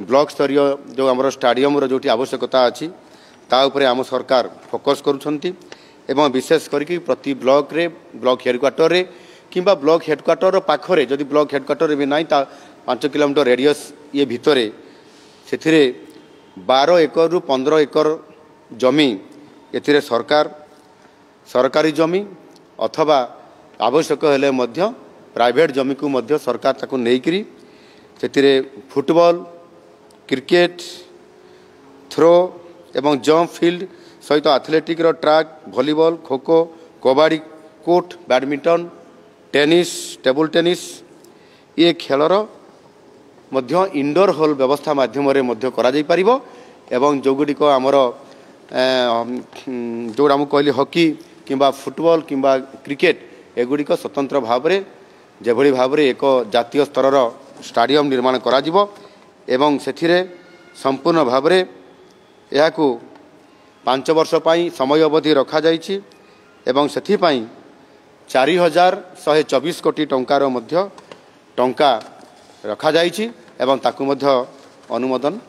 Block स्तरीय जो आम स्टाडियम जो आवश्यकता अच्छी ताऊपर आम सरकार फोकस करुँच एवं विशेष करके प्रति ब्लॉक रे ब्लॉक हेडक्वार्टर रे किंबा ब्लॉक हेडक्वार्टर पाखरे जदि ब्लॉक हेडक्वार्टर भी ना 5 किलोमीटर रेडियस ये भितर से 12 एकर रु 15 एकर जमी ए सरकारी जमी अथवा आवश्यक हेले मध्य प्राइवेट जमी को मध्य सरकार ताकू नेइकरी से फुटबॉल क्रिकेट थ्रो एवं जंप फील्ड सहित athletic track volleyball kho kho kabaddi court badminton tennis table tennis ये खेलर मध्य इंडोर हॉल व्यवस्था माध्यम एवं जो गुड़िक आमर जो आम कहली हॉकी किंबा फुटबॉल किंबा क्रिकेट एगुड़िक स्वतंत्र भाव में जेभली भाव में एक जातीय स्तर स्टाडियम निर्माण करा जिवो एवं सेथिरे संपूर्ण भाव में यह 5 वर्ष पाई समय अवधि रखा जाइछि एवं सेथिपाई 4124 कोटी टंकार मध्य टंका रखा जाइछि एवं ताकू मध्य अनुमोदन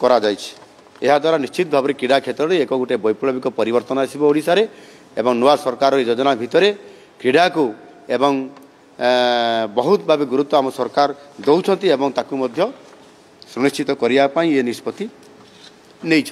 करा जाइछि। यह द्वारा निश्चित भाव में क्रीड़ा क्षेत्र में एक गोटे वैप्लविक परिवर्तन आसिबो ओडिशा रे एवं नुआ सरकार योजना भितर क्रीड़ा को एवं बहुत भाव गुरुत्व आम सरकार दौरान एवं ताकू मध्य सुनिश्चित करने ये निष्पत्ति नहीं।